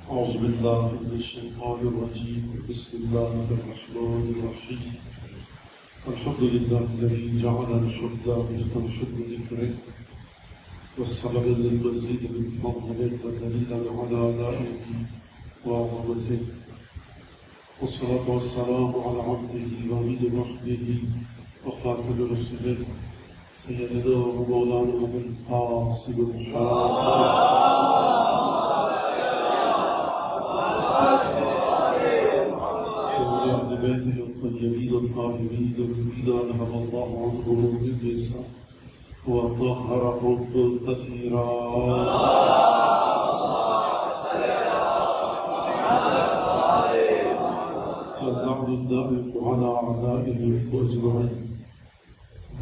أعوذ بالله من الشيطان الرجيم. بسم الله الرحمن الرحيم. الحمد لله الذي جعل الحمد مثل الحمد ذكره والسبب للمزيد من فضله ودليلا على آلائه وعظمته، والصلاة والسلام على عبده وعيد رحمه وخاتم رسله سيدنا ومولانا أبي القاسم وأهل بيته الطيبين الطاهرين الذين ذهب الله عنهم الرجس وطهرهم تطهيرا. اللعن الدائم على أعدائهم أجمعين.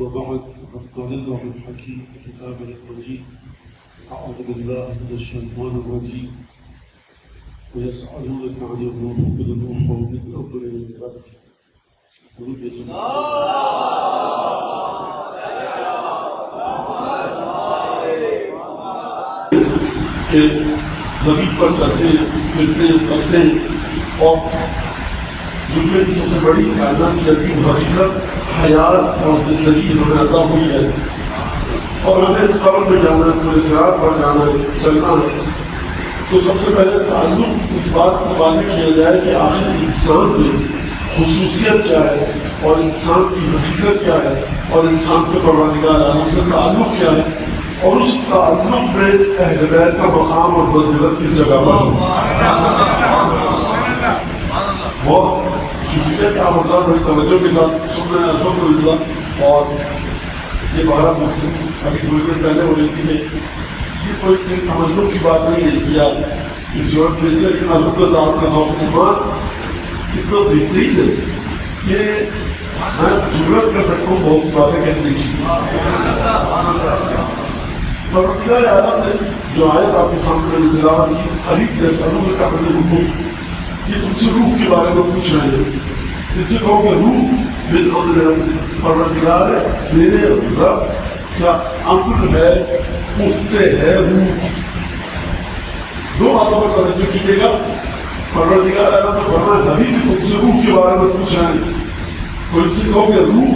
وبعد فقد قال الله الحكيم في كتابه المجيد: أعوذ بالله من الشيطان الرجيم. ويسألونك عن الروح قل الروح من أمر ربك. کہ زمین پر چلتے پھرتے بستے اور دنیا کی سب سے بڑی کائنات کی عظیم حقیقت حیات اور زندگی ہمیں عطا ہوئی ہے، اور ہمیں قبر میں جانا ہے، پورے صراط پر جانا ہے، چلنا ہے. تو سب سے پہلے تعلق اس بات کو واضح کیا جائے کہ آخر انسان میں خصوصیت کیا ہے اور انسان کی حقیقت کیا ہے اور انسان کے پروردگار عالم سے تعلق کیا ہے، اور اس تعلق میں اہل بیت کا مقام اور منزلت کس جگہ پر ہو. بہت شکریہ کہ آپ حضرات بڑی توجہ کے ساتھ سن رہے ہیں الحمدللہ. اور یہ بہت ابھی تھوڑی دیر پہلے ہو رہی تھی کہ یہ کوئی تمنا کی بات نہیں ہے کہ آپ کسی اور پلیس سے، لیکن الحمدللہ آپ کا سمان اتنا بہترین ہے کہ میں ضرورت کر سکتا ہوں بہت سی باتیں کہنے کی. پروردگار عالم نے جو آیت آپ کے سامنے تلاوت کی، ابھی یسألونک عن الروح، یہ تم سے روح کے بارے میں پوچھ رہے ہیں. اس سے کہو کہ روح من امر ربک، پروردگار میرے رب کا امر ہے، اس سے ہے روح. دو باتوں پر توجہ کیجیے گا. پروردگار عالم نے فرمایا نبی بھی تم سے روح کے بارے میں پوچھ رہے ہیں، تو اس سے کہو کہ روح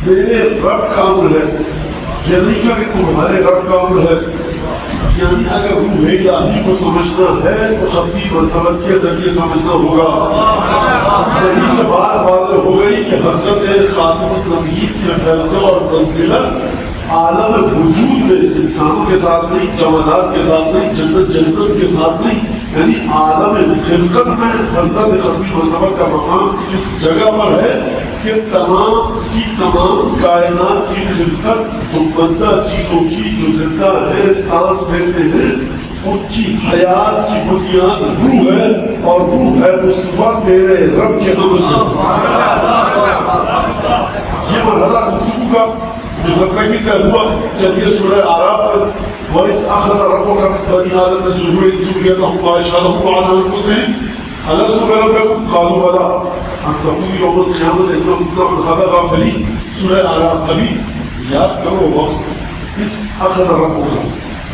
میرے رب کا امر ہے. یہ نہیں کہا کہ تمہارے رب کا امر ہے. یعنی اگر روح الہی کو سمجھنا ہے تو خطی مرتبت کے ذریعے سمجھنا ہوگا. یہی سے بات واضح ہو گئی کہ حضرت خاتم النبیین کے خلقہ اور منزلت عالم وجود میں انسانوں کے ساتھ نہیں، جمادات کے ساتھ نہیں، جنت کے ساتھ نہیں، یعنی عالم خلقت میں حضرت خطی مرتبت کا مقام اس جگہ پر ہے کہ تمام کی تمام کائنات کی خلقت جو بندہ چیزوں کی جو زندہ ہے، سانس لیتے ہیں، ان کی حیات کی بنیاد روح ہے، اور روح ہے اس وقت میرے رب کے امر سے. یہ مرحلہ گفتگو کا جو زندگی کا ہوا چلیے سورہ اعراف پر وَإِذْ أَخَذَ رَبُّكَ مِنْ بَنِي آدَمَ مِنْ ظُهُورِهِمْ ذُرِّيَّتَهُمْ وَأَشْهَدَهُمْ عَلَىٰ أَنفُسِهِمْ أَلَسْتُ بِرَبِّكُمْ قَالُوا بَلَىٰ أَن تَقُولُوا يَوْمَ الْقِيَامَةِ إِنَّا كُنَّا عَنْ هَٰذَا غَافِلِينَ. سورہ اعراف ابھی یاد کرو وقت اس أَخَذَ رَبُّكَ،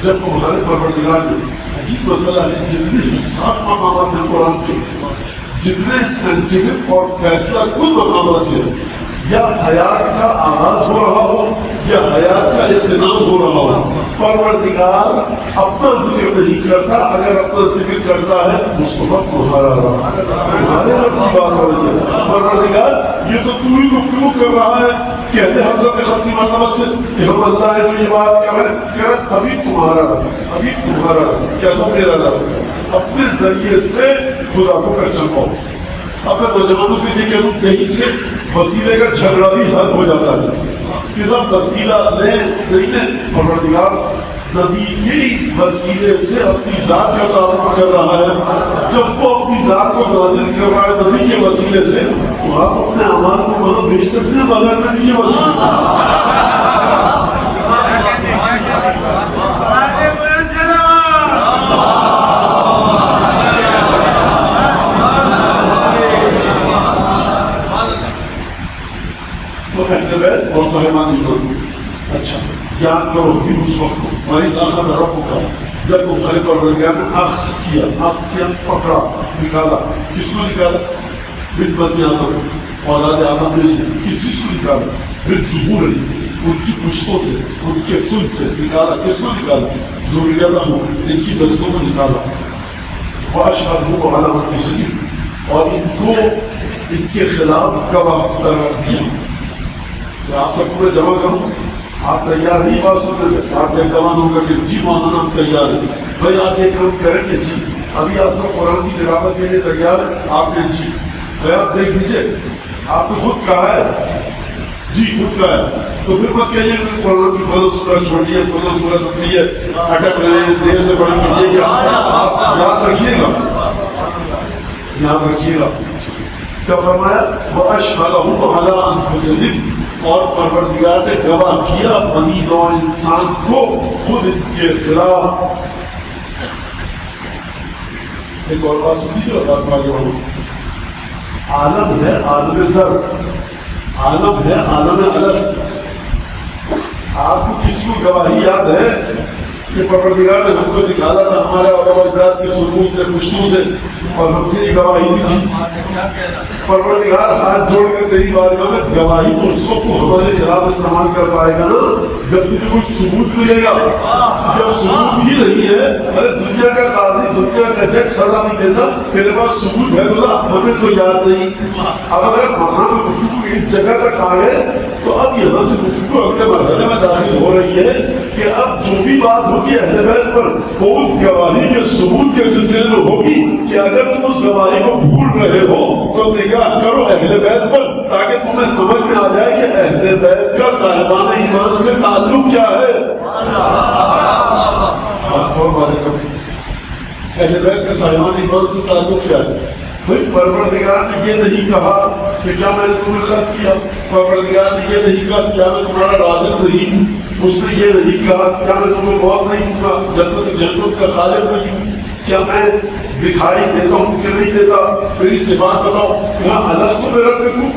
جب تمہارے پروردگار نے عجیب مسئلہ ہے، جتنے حساس مقامات ہیں قرآن کے، جتنے سینسیٹیو اور فیصلہ کن مقامات ہیں، یا حیات کا آغاز ہو رہا ہو یا حیات کا اختتام ہو رہا ہو، پروردگار اپنا ذکر نہیں کرتا. اگر اپنا ذکر کرتا ہے مصطفیٰ تمہارا رب، تمہارے رب کی بات ہو رہی ہے. پروردگار یہ تو تو ہی گفتگو کر رہا ہے، کہتے حضرت ختم مرتبہ سے کہ ہم اللہ ہے جو یہ بات کر رہے ہیں، ابھی تمہارا رب، ابھی تمہارا رب، کیا تو میرا رب. اپنے ذریعے سے خدا کو پہچان پاؤ. اپنے نوجوانوں سے یہ کہوں کہیں سے وسیلے کا جھگڑا بھی حل ہو جاتا ہے کہ سب وسیلہ نہیں لے. پروردگار نبی کی وسیلے سے اپنی ذات کا تعلق کر رہا ہے. جب وہ اپنی ذات کو نازل کر رہا ہے نبی کے وسیلے سے، تو آپ اپنے اعمال کو وہاں بھیج سکتے ہیں بغیر نبی کے وسیلے. اور صاحبان اچھا یاد کرو بھی اس وقت وَإِذْ أَخَذَ رَبُّكَ جب تمہارے پروردگار نے عکس کیا پکڑا نکالا، کس کو نکالا؟ بن آدم اولاد آدم میں سے کس چیز کو نکالا؟ بن ظہور ان کی پشتوں سے، ان کے سن سے نکالا. کس کو نکالا؟ ذریتہم، ان کی نسلوں کو نکالا. واشہدہم علی انفسہم، اور ان کو ان کے خلاف گواہ قرار دیا. میں آپ سب کو جمع کروں، آپ تیار نہیں بات سننے میں؟ آپ کا زمان ہوگا کہ جی مولانا ہم تیار ہیں. بھائی آپ یہ کام کریں گے؟ جی. ابھی آپ سب قرآن کی تلاوت کے لیے تیار ہیں؟ آپ نے جی. بھائی آپ دیکھ لیجیے، آپ نے خود کہا ہے جی، خود کہا ہے. تو پھر مت کہیے کہ قرآن کی فضل سورت چھوڑیے، فضل سورت اٹھیے، اٹک رہے ہیں، دیر سے پڑھ لیجیے. کیا آپ یاد رکھیے گا، یاد رکھیے گا. کیا فرمایا؟ وَأَشْهَدَهُمْ عَلَىٰ أَنفُسِهِمْ، اور پروردگار نے گواہ کیا بنی نوع انسان کو خود ان کے خلاف. ایک اور بات سنیے، بات آگے بڑھو. عالم ہے عالم ذر، عالم ہے عالم الست. آپ کو کسی کو گواہی یاد ہے کہ پروردگار نے ہم کو نکالا تھا ہمارے آباء و اجداد کے سنوں سے، پشتوں سے، اور ہم سے یہ گواہی بھی تھی؟ پروردگار ہاتھ جوڑ کر تیری بارگاہ میں گواہی کو اس وقت کو ہمارے خلاف استعمال کر پائے گا نا جب تجھے کچھ ثبوت ملے گا. جب ثبوت ہی نہیں ہے، ارے دنیا کا قاضی، دنیا کا جج سزا نہیں دیتا، تیرے پاس ثبوت ہے تو ہمیں تو یاد نہیں. اب اگر مقام گفتگو اس جگہ تک آئے تو اب یہاں سے گفتگو اگلے مرحلے میں داخل ہو رہی ہے کہ اب جو بھی بات ہوگی اہل بیت پر وہ اس گواہی کے ثبوت کے سلسلے میں ہوگی کہ اگر تم اس گواہی کو بھول رہے ہو تو نگاہ کرو اہل بیت پر، تاکہ تمہیں سمجھ میں آ جائے کہ اہل بیت کا صاحبان ایمان سے تعلق کیا ہے. اہل بیت کا صاحبان ایمان سے تعلق کیا ہے؟ بھائی پروردگار نے یہ نہیں کہا کہ کیا میں نے تمہیں خلق کیا، پروردگار نے یہ نہیں کہا کیا میں تمہارا رازق نہیں ہوں، اس نے یہ نہیں کہا کیا میں تمہیں موت نہیں دوں گا، جنت کا خالق نہیں ہوں، کیا میں دکھائی دیتا ہوں کہ نہیں دیتا، میری صفات بتاؤ. یہاں الست بربکم،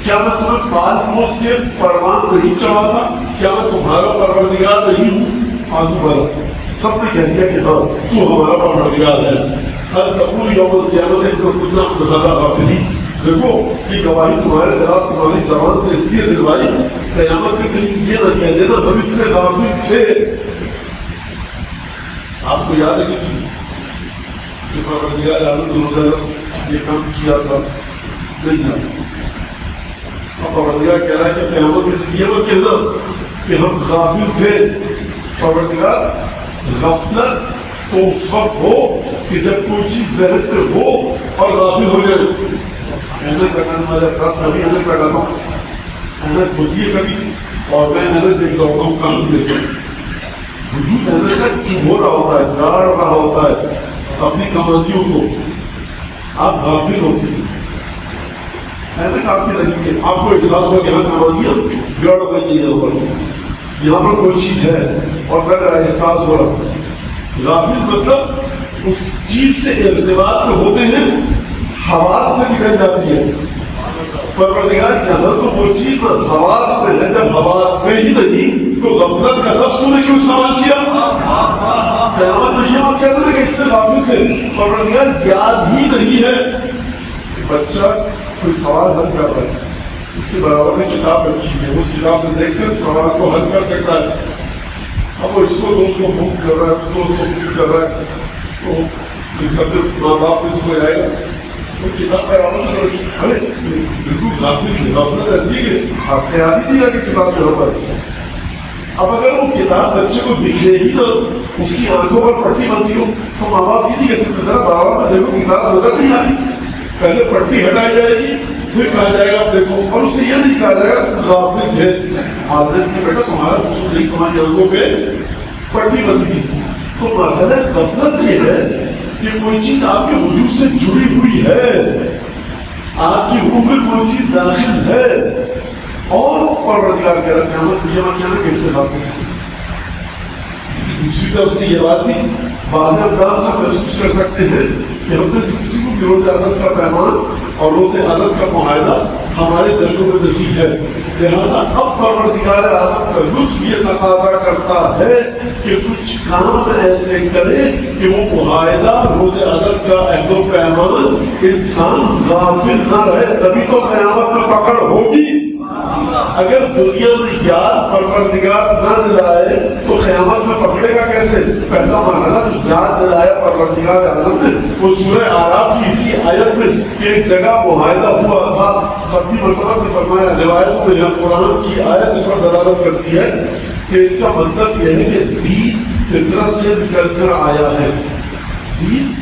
کیا میں تمہیں پال پوس کے پروان نہیں چڑھاتا، کیا میں تمہارا پروردگار نہیں ہوں؟ آگے بڑھا سب نے کہہ دیا کہ ہاں تو ہمارا پروردگار ہے. ہر تقول یوم القیامت ایک تو کتنا مزادہ غافلی. دیکھو یہ گواہی تمہارے خلاف تمہاری زبان سے اس لیے دلوائی، قیامت کے دن یہ نہ کہہ دینا ہم اس سے غافل تھے. آپ کو یاد ہے کسی کہ پروردگار عالم یہ کام کیا تھا؟ نہیں یاد. اب پروردگار کہہ رہا ہے کہ قیامت کے دن یہ مت کہنا کہ ہم غافل تھے. پروردگار غفلت تو اس وقت ہو کہ جب کوئی چیز ذہن پہ ہو اور غافل ہو جائے. محنت کرنا ہمارا افراد کبھی محنت کر رہا ہوں، محنت ہوتی ہے کبھی اور میں محنت دیکھ رہا ہوں کام دیکھ رہا ہوں. وجود محنت کا چبھ ہو رہا ہوتا ہے، گاڑ رہا ہوتا ہے اپنی کمانیوں کو، آپ غافل ہوتے ہیں. محنت آپ کی لگی ہے، آپ کو احساس ہوا کہ یہاں کمانیاں گاڑ رہی ہیں، یہاں پر کوئی چیز ہے اور میرا احساس ہو رہا. غافل مطلب اس چیز سے ارتباط میں ہوتے ہیں، حواس سے نکل جاتی ہے. پروردگار یہاں تو وہ چیز حواس میں ہے، جب حواس میں ہی نہیں تو غفلت کا لفظ نے کیوں استعمال کیا؟ قیامت میں یہ آپ کہتے ہیں کہ اس سے غافل تھے. پروردگار یاد ہی نہیں ہے. بچہ کوئی سوال حل کر رہا ہے، اس کے برابر میں کتاب رکھی ہے، اس کتاب سے دیکھ کر سوال کو حل کر سکتا ہے. اب وہ اس کو دوست کو فون کر رہا ہے، دوست کو فون کر رہا ہے، تو ماں باپ اس کو آئے گا وہ کتاب کا ارے بالکل غافل ہے. غفلت ایسی کہ آپ خیال ہی نہیں ہے کہ کتاب یہاں پر. اب اگر وہ کتاب بچے کو دکھے ہی نہ، اس کی آنکھوں پر پٹی بنتی ہو تو ماں باپ یہ نہیں کہہ سکتے ذرا بابا میں دیکھو کتاب نظر نہیں آ رہی. پہلے پٹی ہٹائی جائے گی پھر کہا جائے گا دیکھو، اور اس سے یہ نہیں کہا جائے گا غافل ہے. حاضر کہ بیٹا تمہارا قصور نہیں، تمہاری آنکھوں پہ پٹی بنتی تھی. تو مرحلہ غفلت یہ ہے کہ کوئی چیز آپ کے وجود سے جڑی ہوئی ہے، آپ کی روح میں کوئی چیز داخل ہے اور پروردگار کہہ رہا ہے قیامت یہ مکیانا کیسے غافل ہے. دوسری طرف سے یہ بات بھی بعض انداز سے محسوس کر سکتے ہیں کہ ہم نے کسی کو روز اقدس کا پیمان اور روز اقدس کا معاہدہ ہمارے ذہنوں میں نہیں ہے. لہٰذا اب پروردگار عالم کا لطف یہ تقاضا کرتا ہے کہ کچھ کام ایسے کرے کہ وہ معاہدہ روز اگست کا عہد و پیمان انسان غافل نہ رہے, تبھی تو قیامت میں پکڑ ہوگی. اگر دنیا میں یاد پروردگار نہ دلائے تو قیامت میں پکڑے گا کیسے؟ پہلا مرحلہ جو یاد دلایا پروردگار عالم نے وہ سورہ اعراف کی اسی آیت میں کہ ایک جگہ معاہدہ ہوا تھا. اپنی مرتبہ نے فرمایا روایت میں قرآن کی آیت اس پر دلالت کرتی ہے کہ اس کا مطلب یہ ہے کہ دین فطرت سے نکل کر آیا ہے. دین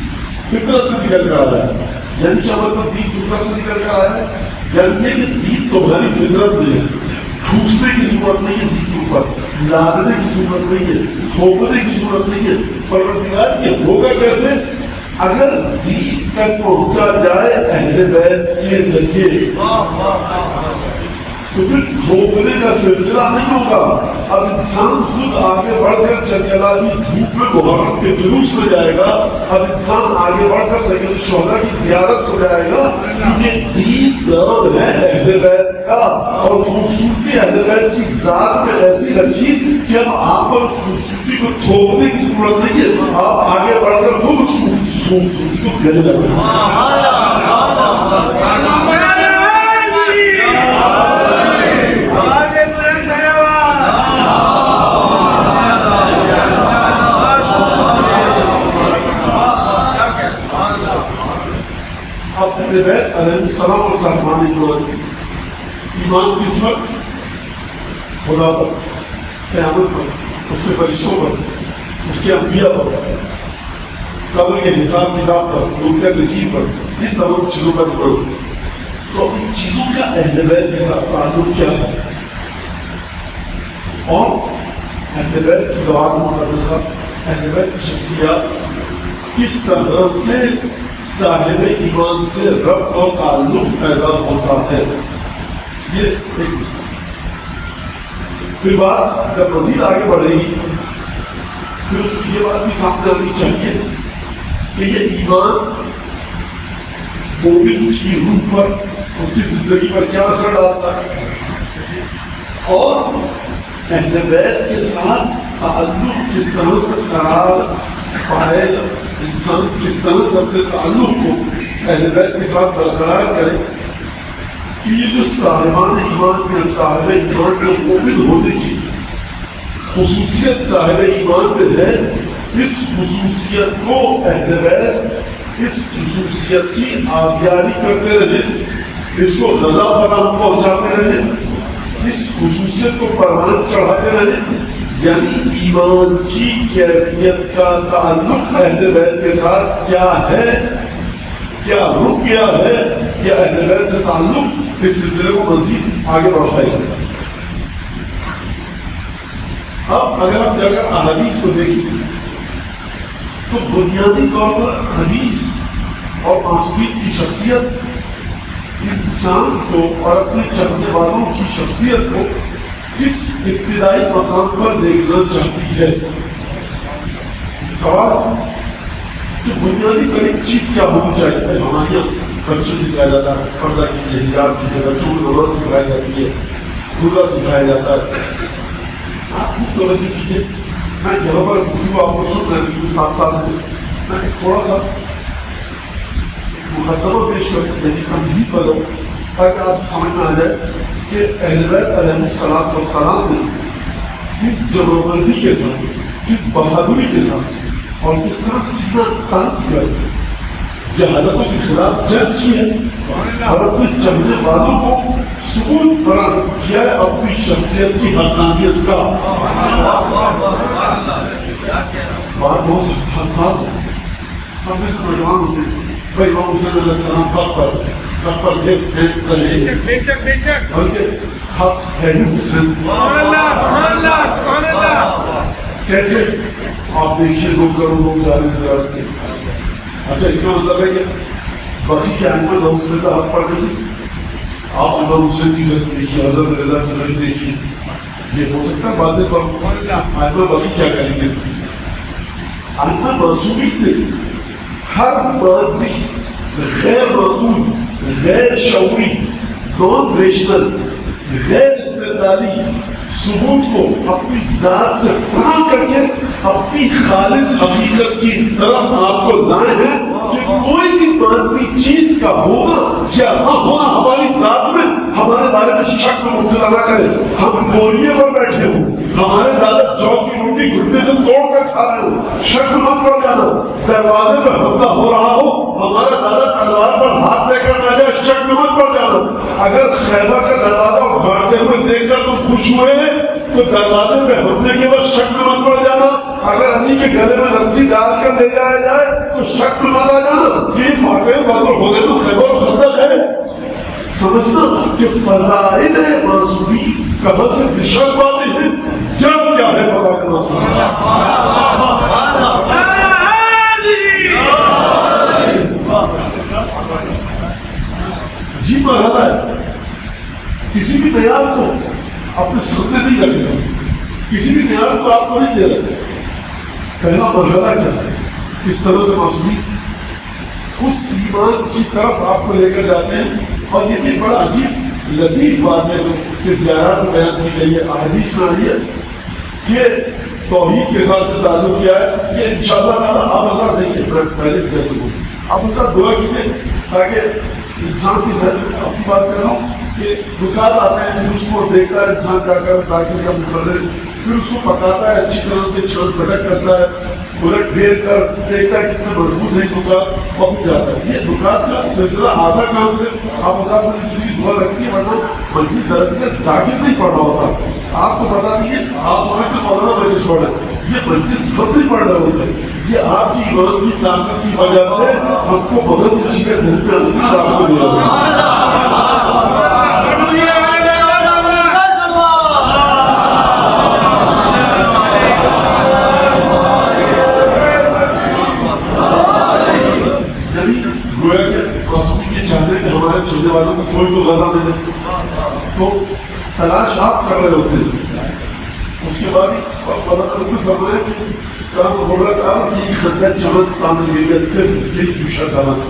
فطرت سے نکل کر آیا ہے. یعنی کیا مطلب دین فطرت سے نکل کر آیا ہے؟ یعنی کہ دین تمہاری فطرت میں ہے. ٹھوسنے کی ضرورت نہیں ہے دین کے اوپر, لادنے کی ضرورت نہیں ہے, تھوپنے کی ضرورت نہیں ہے. پروردگار یہ ہوگا کیسے؟ اگر دین تک پہنچا جائے اہل بیت کے ذریعے تو پھر تھوپنے کا سلسلہ نہیں ہوگا. اب انسان خود آگے بڑھ کر چلا بھی دھوپ میں محرم کے جلوس میں جائے گا. اب انسان آگے بڑھ کر سید الشہداء کی زیارت کو جائے گا, کیونکہ دین نام ہے اہل بیت کا, اور خوبصورتی اہل بیت کی ذات میں ایسی رکھی کہ اب آپ پر خوبصورتی کو تھوپنے کی ضرورت نہیں ہے. آپ آگے بڑھ کر خود خوبصورتی کو گلے لگیں. اہل بیت علیہ السلام اور صحابہ جو ایمان کس پر؟ خدا پر, قیامت پر, اس کے فرشتوں پر, اس کے انبیاء پر, قبر کے حساب کتاب پر, منکر نکیر پر, ان تمام چیزوں پر پڑھو. تو ان چیزوں کا اہل بیت کے ساتھ تعلق کیا ہے؟ اور اہل بیت کی ذات مقدسہ, اہل بیت کی شخصیات کس طرح سے صاحب ایمان سے ربط اور تعلق پیدا ہوتا ہے, یہ ایک مثال. پھر بات جب مزید آگے بڑھے گی پھر اس کی یہ بات بھی سامنے آنی چاہیے کہ یہ ایمان مومن کی روح پر, اس کی زندگی پر کیا اثر ڈالتا ہے, اور اہل بیت کے ساتھ تعلق کس طرح سے قرار پائے, انسان کس طرح سے اپنے تعلق کو اہل بیت کے ساتھ برقرار کرے. کہ یہ جو صاحبان ایمان کے صاحب ایمان کے مومن ہونے کی خصوصیت صاحب ایمان پہ ہے, اس خصوصیت کو اہل بیت اس خصوصیت کی آبیاری کرتے رہے, اس کو رضا فراہم پہنچاتے رہے, اس خصوصیت کو پروان چڑھاتے رہے. یعنی ایمان کی کیفیت کا تعلق اہل بیت کے ساتھ کیا ہے, کیا رک گیا ہے, یا اہل بیت سے تعلق اس سلسلے کو مزید آگے بڑھائے گا. اب اگر آپ جا کر احادیث کو دیکھیں تو بنیادی طور پر حدیث اور معصومیت کی شخصیت انسان کو اور اپنے چاہنے والوں کی شخصیت کو کس ابتدائی مقام پر دیکھنا چاہتی ہے. سوال کہ بنیادی ترین چیز کیا ہونی چاہیے؟ ہمارے یہاں بچوں سکھایا جاتا ہے, پردہ کیجیے, حجاب کیجیے, بچوں کو نماز سکھائی جاتی ہے, روزہ سکھایا جاتا ہے. آپ خود توجہ کیجیے, میں یہاں پر گفتگو آپ کو سن رہے ہیں ساتھ ساتھ میں ایک تھوڑا سا مقدمہ پیش کر یعنی تمہید بدلوں تاکہ آپ سمجھ میں آ جائے کہ اہل بیت علیہ الصلوۃ والسلام نے کس جمعبندی کے ساتھ, کس بہادری کے ساتھ اور کس طرح سینہ تان کیا جہالتوں کے خلاف جنگ کی ہے اور اپنے چاہنے والوں کو ثبوت فراہم کیا ہے اپنی شخصیت کی حقانیت کا. بات بہت حساس ہے. ہم اس نوجوان ہوتے ہیں بھائی امام حسین علیہ السلام حق پر بلکہ حق ہے حسین. کیسے آپ دیکھیے لوگ کرو لوگ جا رہے. اچھا اس کا مطلب ہے کہ باقی کے آئمہ امام حسین کا حق پڑھ نہیں, آپ امام حسین کی ضرورت دیکھیے, حضرت رضا کی ضرورت دیکھیے. یہ ہو سکتا ہے باتیں پر آئمہ باقی کیا کریں گے. آئمہ معصومی تھے, ہر مادی غیر معقول غیر شعوری نان ریشنل غیر استدلالی ثبوت کو اپنی ذات سے فنا کر کے اپنی خالص حقیقت کی طرف آپ کو لائے ہیں کہ کوئی بھی مانتی چیز کا ہونا یا نہ ہونا ہماری ذات میں ہمارے بارے میں شک میں مبتلا نہ کرے. ہم بوریے پر بیٹھے ہوں, ہمارے دادا جو کی روٹی گھٹنے سے توڑ کر کھا رہے ہوں, شک مت پڑ جانا. دروازے پہ حملہ ہو رہا ہو, ہمارا دادا تلوار پر ہاتھ دے کر نہ جائے, شک مت پڑ جانا. اگر خیبر کا دروازہ اگھاڑتے ہوئے دیکھ کر تم خوش ہوئے تو دروازے پہ حملے کے بعد شک مت پڑ جانا. اگر علی کے گلے میں رسی ڈال کر لے جایا جائے تو شک مت آ جانا. یہ واقعی بدل ہو گئے تو خیبر و خندق ہے. سمجھنا کہ فضائل معصومی کہاں سے شک پاتے ہیں, جب کیا ہے فضائل معصومی. جی مرحلہ ہے, کسی بھی معیار کو اپنے سامنے نہیں رکھنا, کسی بھی معیار کو آپ کو نہیں دے رکھنا. پہلا مرحلہ کیا ہے, کس طرح سے معصومی اس ایمان کی طرف آپ کو لے کر جاتے ہیں. اور یہ بھی بڑا عجیب لطیف بات ہے کہ زیارت میں بیان کی گئی ہے, احادیث میں آئی ہے کہ توحید کے ساتھ جو تعلق کیا ہے یہ انشاءاللہ تعالیٰ آپ اثر نہیں ہے. پہلے بھی کہتے ہوں آپ ان کا دعا کیجیے تاکہ انسان کی ذہن اپنی بات کر رہا ہوں کہ دکان آتے ہیں, پھر اس کو دیکھتا ہے انسان جا کر تاکہ کا مقرر, پھر اس کو پکاتا ہے اچھی طرح سے, چھوٹ بھٹک کرتا ہے, بلٹ پھیر کر دیکھتا ہے کتنا مضبوط ہے دکان, پہنچ جاتا ہے. یہ دکان کا سلسلہ آدھا کام سے آپ بتا دیں کسی دعا رکھتی ہے, ورنہ بلکہ درد کا ذاکر نہیں پڑ رہا ہوتا. آپ کو بتا دیجیے, آپ سمجھتے مولانا مجلس پڑھ رہے ہیں, یہ مجلس خود نہیں پڑھ رہے ہوتے. یہ آپ کی ایمان کی طاقت کی وجہ سے ہم کو بہت سی چیزیں ذہن میں آپ کو ملا. چھوٹے والوں کو کوئی تو غذا دے دے تو تلاش آپ کر رہے ہوتے ہیں. اس کے بعد فرمایا کہ کام ہو رہا تھا کہ خطہ چمن کام لے گئے یہ دوسرا کام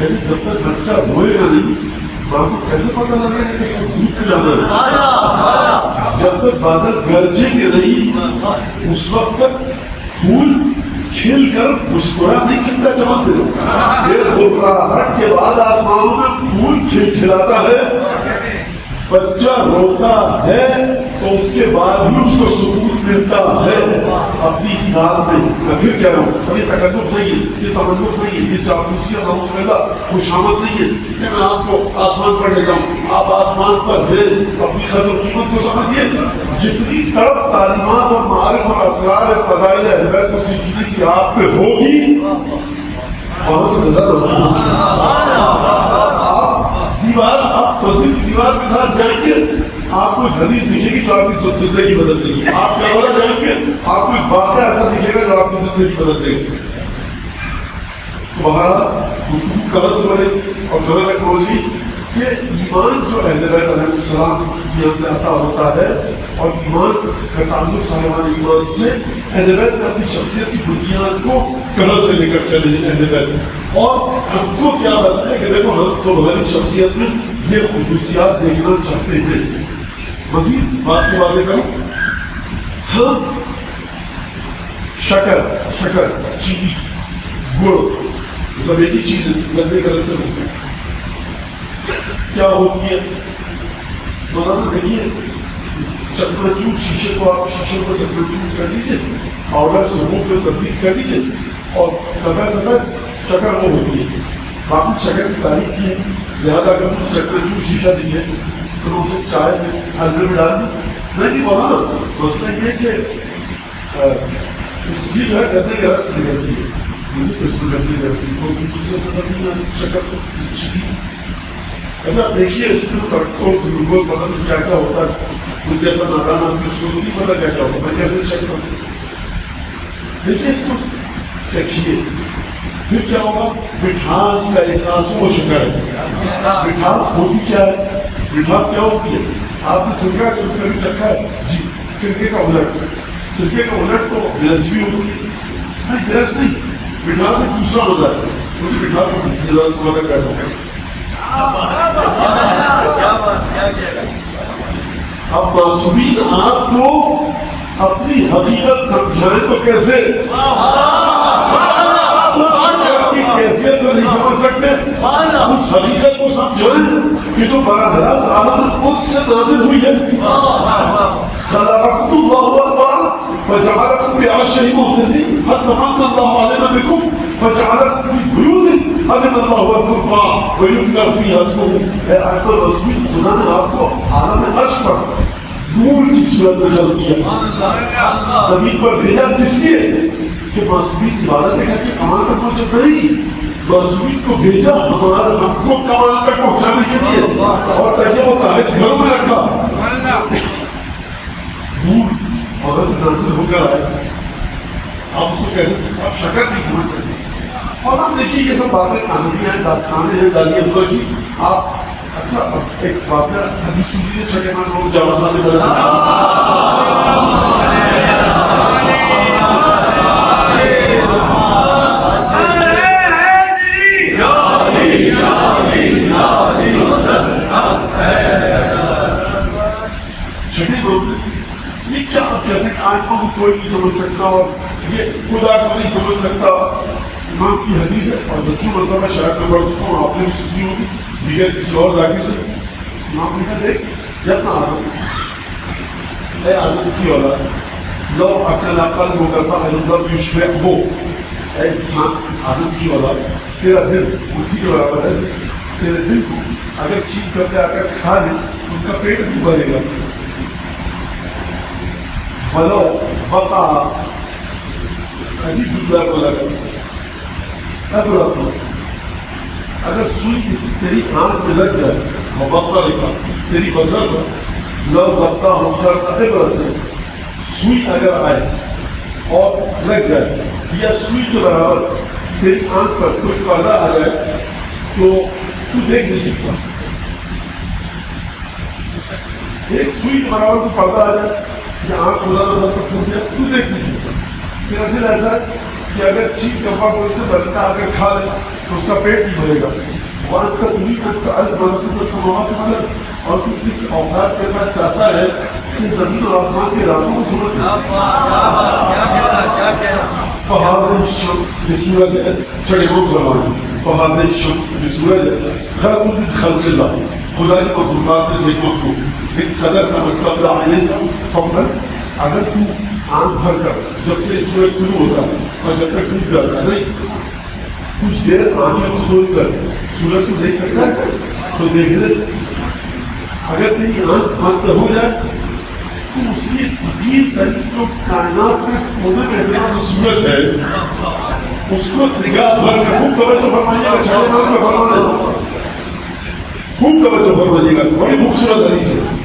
ہے. جب تک بچہ ہوئے گا نہیں ماں کو کیسے پتا لگ رہا ہے کہ اس کو دودھ پہ جانا ہے. جب تک بادل گرجیں گے نہیں اس وقت تک پھول کھل کر مسکرا نہیں سکتا چمن پہ. پھر گھبراہٹ کے بعد آسمانوں میں پھول کھلاتا ہے, بچہ روتا ہے تو اس کے بعد بھی اس کو سکون ملتا ہے اپنی ذات میں. میں پھر کہہ رہا ہوں, یہ تکلف نہیں ہے, یہ تملق نہیں ہے, یہ چاپلوسی خوشامد نہیں ہے کہ میں آپ کو آسمان پر لے جاؤں. آپ آسمان پر ہیں, اپنی قدر قیمت کو سمجھیے. جتنی طرف تعلیمات اور معارف اور اسرار فضائل اہل بیت کو سیکھنے کی آپ پہ ہوگی وہاں سے نظر دیوار, آپ مسجد کی دیوار کے ساتھ جائیں گے آپ کو حدیث دکھے گی جو آپ کی زندگی بدل دے گی. آپ کیمرہ جائیں گے آپ کو ایک واقعہ ایسا دکھے گا جو آپ کی زندگی بدل دے گی. بہرحال گفتگو کلر سے بڑے اور کلر ٹیکنالوجی کہ ایمان جو اہل بیت علیہ السلام یہاں سے عطا ہوتا ہے اور ایمان کا تعلق صاحبان ایمان سے اہل بیت نے اپنی شخصیت کی بنیاد کو کلر سے لے کر چلے اہل بیت. اور ہم کو کیا بتایا ہے کہ دیکھو ہم تو ہماری شخصیت میں یہ خصوصیات دیکھنا چاہتے ہیں. مزید بات کو آگے کروں, ہم شکر چینی گڑ سب ایک ہی چیز گندے کلر سے ہوتی ہے. کیا ہوتی ہے مولانا دیکھیے, چکرچور شیشے کو آپ شیشے کو چکرچور کر دیجیے, پاؤڈر سبو پہ تبدیل کر دیجیے اور سفید شکر وہ ہوتی ہے. باقی شکر کی تاریخ کی ہے, لہٰذا اگر مجھے چکرچور شیشہ دیجیے تو اسے چائے میں ہلکے میں ڈال دیں نہیں مولانا. مسئلہ یہ کہ اس کی جو ہے گندے کا رس نکلتی ہے, مجھے اس میں گندے کرتی ہے شکر اگر دیکھیے اس میں گلوکوز پتہ نہیں کیا کیا ہوتا ہے, مجھے جیسا نادان آدمی اس کو نہیں پتا کیا کیا ہوتا, میں کیسے چیک کروں. دیکھیے اس کو چکھیے, پھر کیا ہوگا, مٹھاس کا احساس ہو چکا ہے. مٹھاس ہوتی کیا ہے, مٹھاس کیا ہوتی ہے, آپ نے سرکہ کبھی چکھا ہے جی, سرکے کا الٹ, سرکے کا الٹ تو گرج بھی ہوتی ہے. نہیں گرج نہیں, مٹھاس ایک دوسرا ہوتا ہے, مجھے مٹھاس کا کہتا ہے. اب معصومین آپ کو اپنی حقیقت سمجھائیں تو کیسے؟ کیفیت کو نہیں سمجھ سکتے، اس حقیقت کو سمجھائیں کہ جو براہ راست عالم القدس سے نازل ہوئی ہے. خلقكم الله أكبر فجعلكم بعرشه مهتدين حتى من الله علم بكم فجعلكم في بيوت أذن الله أن ترفع ويذكر فيها اسمه. آيات الرسول خدا نے آپ کو عالم عرش پر نور کی صورت میں خلق کیا، زمین پر بھیجا کس لیے کہ معصومین عبادت ہے کہ کمال تک پہنچ نہیں، معصومین کو بھیجا ہمارے حق کو کمال تک پہنچانے کے لیے، اور تاکہ وہ طاہر گھروں میں رکھا. نور اور نازل ہو کر آئے، آپ اس کو کیسے آپ شکل نہیں سمجھ سکتے. اور آپ دیکھیے یہ سب باتیں کہانیاں ہیں، داستانیں ہیں دالیہ اللہ کی. آپ اچھا ایک واقعہ حدیث سنیے شکیمان لوگ جامعہ صاحب نے یہ کیا کہتے ہیں آج کو کوئی نہیں سمجھ سکتا اور یہ خدا کو نہیں سمجھ سکتا. امام کی حدیث ہے اور 10 مرتبہ شاید میں پڑھ چکا ہوں، آپ نے بھی سنی ہوگی دیگر کسی اور ذاکر سے. امام نے کہا دیکھ جتنا آدم اے آدم کی اولاد لو اکل عقل ہو کرتا ہے مطلب یشبہ ہو، اے انسان آدم کی اولاد تیرا دل مٹھی کے برابر ہے، تیرے دل کو اگر چیز کر کے آ کر کھا لے ان کا پیٹ بھی بھرے گا. بلو بقا عجیب جملہ کو لگا اگر سوئی کسی تیری آنکھ میں لگ جائے اور بصر کا تیری بصر پر لو بقا ہو کر عبرت سوئی اگر آئے اور لگ جائے یا سوئی کے برابر تیری آنکھ پر کوئی پردہ آ جائے تو تو دیکھ نہیں سکتا. ایک سوئی کے برابر کوئی پردہ آ جائے کہ آنکھ کھلا تو سب کچھ ہے تو دیکھ نہیں سکتا. میرا دل ایسا ہے کہ اگر چیز کفا کو اسے بلتا اگر کھا لے تو اس کا پیٹ نہیں بھرے گا. وہاں کا دنی کا سماوات مدد اور تو کس اوقات کے ساتھ چاہتا ہے کہ زمین اور آسمان کے راتوں کو سمجھ فہذا الشمس بسورج ہے چھڑے کو فرمانے فہذا الشمس بسورج ہے خلق من خلق اللہ خدا کی مخلوقات میں سے خود کو ایک قدر کا مطلب آنے کا فوراً اگر تو آنکھ بھر کر جب سے سورج شروع ہوتا ہے اور جب تک ٹوٹ جاتا ہے نہیں کچھ دیر آنکھیں کو کھول کر سورج کو دیکھ سکتا ہے تو دیکھ لے. اگر تیری آنکھ بند ہو جائے تو اس کی تقدیر تاریخ جو کائنات میں کونے میں احترام سورج ہے اس کو نگاہ بھر کر خوب توجہ فرمائیے گا. چاہے نام میں فرمانا خوب توجہ فرمائیے گا. بڑی خوبصورت حدیث ہے.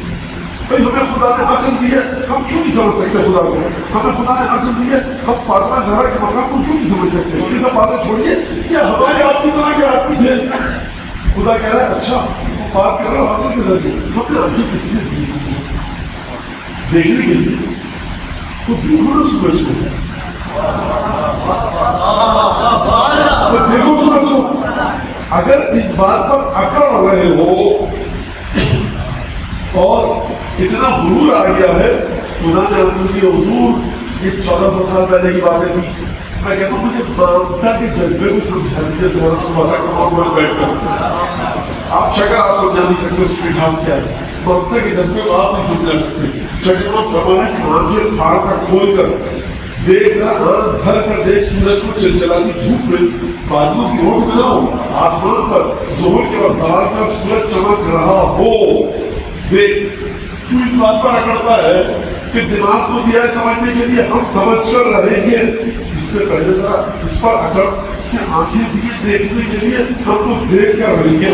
بھائی ہمیں خدا نے عقل دی ہے ہم کیوں نہیں سمجھ سکتے خدا کو؟ ہمیں خدا نے عقل دی ہے ہم فاطمہ زہرا کے مقام کو کیوں نہیں سمجھ سکتے؟ یہ سب باتیں چھوڑیے کہ ہمارے آپ کی طرح کے آدمی تھے. خدا کہہ رہا ہے اچھا وہ بات کر رہا ہوں عقل کے ذریعے ہم نے آنکھیں کس لیے دی دیکھنے کے لیے تو دیکھو سورج کو دیکھو سورج کو. اگر اس بات پر اکڑ رہے ہو اور اتنا غرور آ گیا ہے خدا نے ہم کی حضور یہ 1400 سال پہلے کی باتیں تھی. میں کہتا ہوں مجھے ممتا کے جذبے کو سمجھا دیجیے تھوڑا سا بتا کر بیٹھ کر آپ شکل آپ سمجھا نہیں سکتے اس کی خاص کیا ہے. ممتا کے جذبے کو آپ نہیں سمجھا سکتے. شکل کو فرمانا کہ آنکھیں پھاڑ کر کھول کر دیکھ رہا آنکھ بھر کر دیکھ سورج کو چلچلاتی دھوپ میں بادلوں کی اوٹ میں نہ ہو آسمان پر ظہر کے وقت دار پر سورج چمک رہا ہو دیکھ. تو اس بات پر اکڑتا ہے کہ دماغ کو دیا ہے سمجھنے کے لیے ہم سمجھ کر رہیں گے. اس سے پہلے ذرا اس پر اکڑ کہ آنکھیں دیے دیکھنے کے لیے ہم تو دیکھ کر رہیں گے.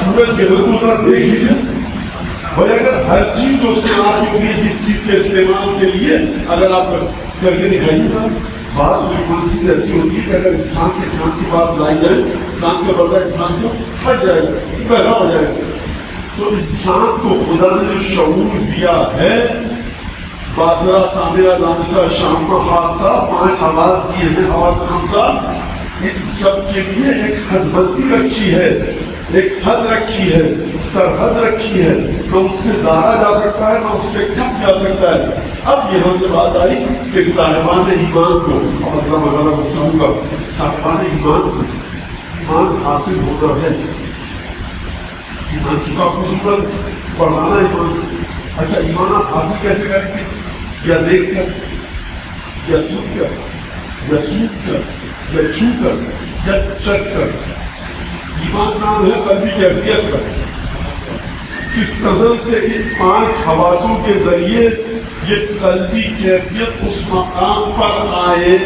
سورج کے کو ذرا دیکھ لیجیے. بھائی اگر ہر چیز جو استعمال ہوگی جس چیز کے استعمال کے لیے اگر آپ کر کے دکھائیے گا بعض فریکوینسیز ایسی ہوتی ہے کہ اگر انسان کے کان کے پاس لائی جائے کان کے بدلہ انسان کو پھٹ جائے گا پہلا ہو جائے گا. تو انسان کو خدا نے جو شعور دیا ہے بازرہ سامرہ لامسہ شامہ حادثہ 5 آواز دیے ہیں آواز خمسہ ان سب کے لیے ایک حد بندی رکھی ہے ایک حد رکھی ہے. سرحد رکھی ہے، نہ اس سے زیادہ جا سکتا ہے نہ اس سے کم جا سکتا ہے۔ اب یہاں سے بات آئی کہ صاحبان ایمان کو، اور اللہ وغیرہ مسلم کا صاحبان ایمان حاصل ہونا ہے۔ ایمان کی خصوصاً پڑھانا ایمان۔ اچھا ایمان آپ حاصل کیسے کریں گے؟ یا دیکھ کر، یا سن کر، یا سوکھ کر، یا چھو کر، یا چکھ کر۔ ایمان نام ہے قلبی کیفیت کا۔ کس طرح سے ان 5 حواسوں کے ذریعے یہ قلبی کیفیت اس مقام پر آئے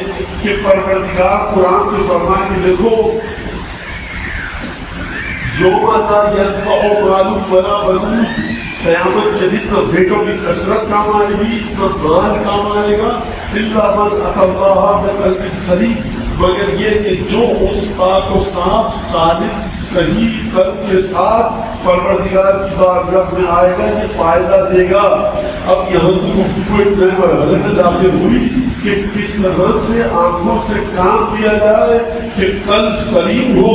کہ پروردگار قرآن میں فرمائے کہ دیکھو یوم لا ينفع مال ولا بنون، قیامت کے دن نہ بیٹوں کی کثرت کام آئے گی نہ مال کام آئے گا، الا من اتى الله بقلب سلیم، مگر یہ کہ جو اس پاک و صاف صادق صحیح قلب کے ساتھ پروردگار کی بارگاہ میں آئے گا، یہ فائدہ دے گا۔ اب یہاں سے گفتگو ایک نئے مرحلے میں داخل ہوئی کہ کس طرح سے آنکھوں سے کام کیا جائے کہ قلب سلیم ہو،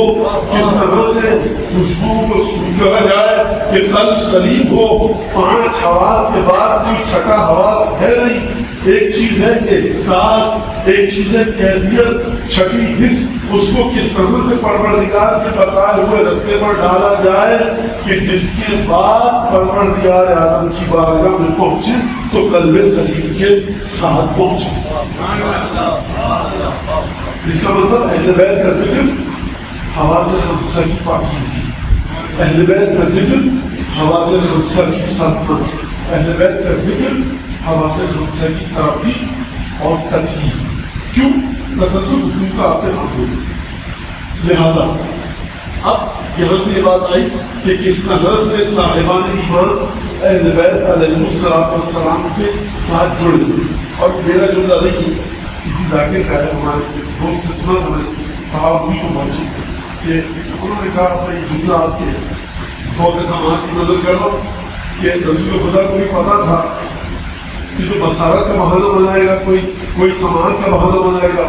کس طرح سے خوشبو کو سونگا جائے کہ قلب سلیم ہو۔ 5 حواس کے بعد کوئی چھٹا حواس ہے نہیں۔ ایک چیز ہے احساس، ایک چیز ہے کیفیت، چھٹی حس، اس کو کس طرح سے پروردگار کے بتائے ہوئے رستے پر ڈالا جائے کہ جس کے بعد پروردگار عالم کی بارگاہ میں پہنچے تو قلب سلیم کے ساتھ پہنچے۔ اس کا مطلب اہل بیت کا ذکر حواس خمسہ کی پاکیزگی، اہل بیت کا ذکر حواس خمسہ کی سلامت، اہل بیت کا ذکر حواس خمسہ کی ترقی اور تطہیر۔ کیوں؟ تسلسل وجود کا آپ کے سامنے۔ لہذا اب یہاں سے یہ بات آئی کہ کس طرح سے صاحبان ایمان اہل بیت علیہ السلام کے ساتھ جڑے ہوئے۔ اور میرا جملہ نہیں، کسی ذاکر کا ہے، ہمارے دوست سے سنا ہمارے صحابہ بھی کو پہنچی کہ انہوں نے کہا اپنا یہ جملہ آپ کے بہت سامان کی نظر کر لو کہ رسول خدا کو بھی پتا تھا کہ جو بصارت کا بہانہ بنائے گا، کوئی سامان کا بہانہ بنائے گا۔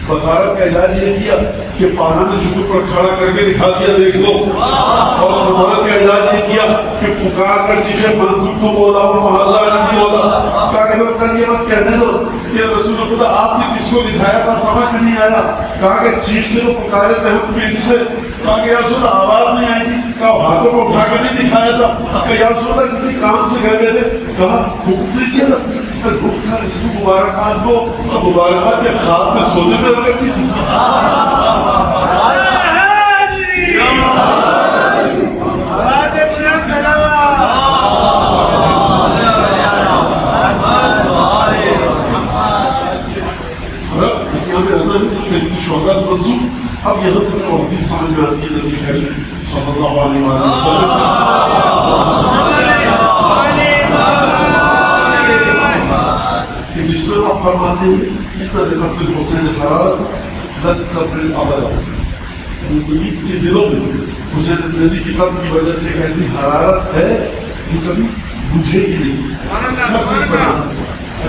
بصارت کا علاج یہ کیا کہ پانا نے جھوٹ پر کھڑا کر کے دکھا دیا، دیکھ لو، اور سامان کا علاج یہ کیا کہ پکار کر چیزیں منظور کو بولا اور محاذہ نہیں بولا۔ کہا کہ وقت یہ بات کہنے دو کہ رسول خدا آپ نے کس کو دکھایا تھا، سمجھ نہیں آیا۔ کہا کہ چیخ کے تو پکارے تھے ہم پھر سے۔ کہا کہ یا رسول آواز نہیں آئی تھی۔ کہا ہاتھوں کو اٹھا کر نہیں دکھایا تھا۔ کہ یا رسول اللہ کسی کام سے گئے تھے۔ کہا حکم نہیں کیا تھا۔ حکم تھا اس کو مبارکات کو، مبارکات کے خواب میں سونے میں رکھتی تھی۔ اب یہاں سے حدیث سمجھ میں آتی ہے نبی کریم صلی اللہ علیہ وسلم کہ جس میں آپ فرماتے ہیں اتنا لقب الحسین حرارت لقب الابد، کے دلوں میں حسین نبی کی قبر کی وجہ سے ایک ایسی حرارت ہے جو کبھی بجھے گی نہیں۔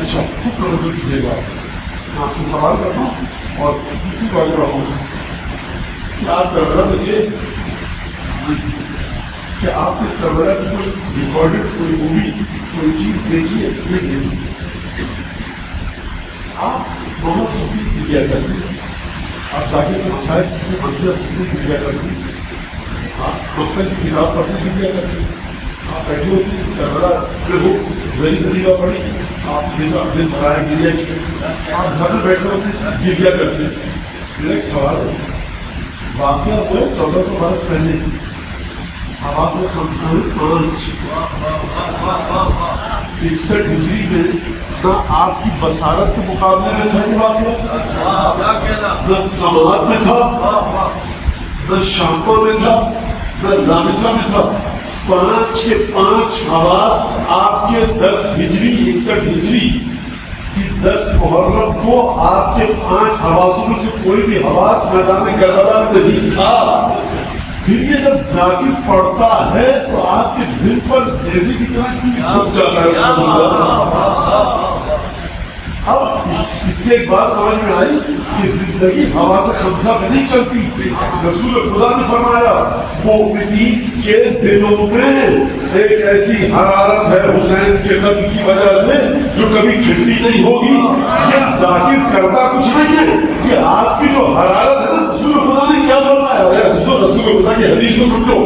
اچھا خوب توجہ کیجیے گا، میں آپ سے سوال کرتا ہوں اور کسی کو رہا ہوں کہ آپ کربلا بچے کہ آپ نے کربلا کی کوئی ریکارڈڈ کوئی مووی کوئی چیز دیکھی ہے؟ نہیں۔ آپ بہت سوچی کیا کرتے ہیں، آپ ظاہر سے مسائل کی مسئلہ سوچی کیا کرتے ہیں، آپ مکتب کی کتاب پڑھنے کیا کرتے ہیں، آپ بیٹھے ہوتے ہیں کربلا جو ہو وہی طریقہ پڑھی، آپ دیکھا اپنے بھرائے گریا کی، آپ گھر میں بیٹھے ہوتے ہیں گریا کرتے ہیں۔ میرا ایک سوال ہے، واقعہ ہوئے 1400 برس پہلے، حواس خمسہ میں 65 ہجری میں نہ آپ کی بصارت کے مقابلے میں تھا یہ واقعہ، نہ سماعت میں تھا، نہ شامپور میں تھا، نہ لامسہ میں تھا۔ 5 کے 5 حواس آپ کے 10 ہجری 61 ہجری 10 محرم کو آپ کے 5 حواسوں میں سے کوئی بھی حواس میدان کربلا میں نہیں تھا۔ پھر یہ جب ذاکر پڑھتا ہے تو آپ کے دل پر جیسے کی طرح کیوں چھپ جاتا ہے۔ اب اس اس سے ایک بات سمجھ میں آئی کہ زندگی ہوا سے خمسہ میں نہیں چلتی. رسول خدا نے فرمایا مومنین کے دلوں میں ایک ایسی حرارت ہے حسین کے قتل کی وجہ سے جو کبھی چھٹی نہیں ہوگی. یہ ظاہر کرتا کچھ نہیں ہے کہ آپ کی جو حرارت ہے نا, رسول خدا نے کیا فرمایا ہے. رسول خدا کی حدیث کو سمجھو,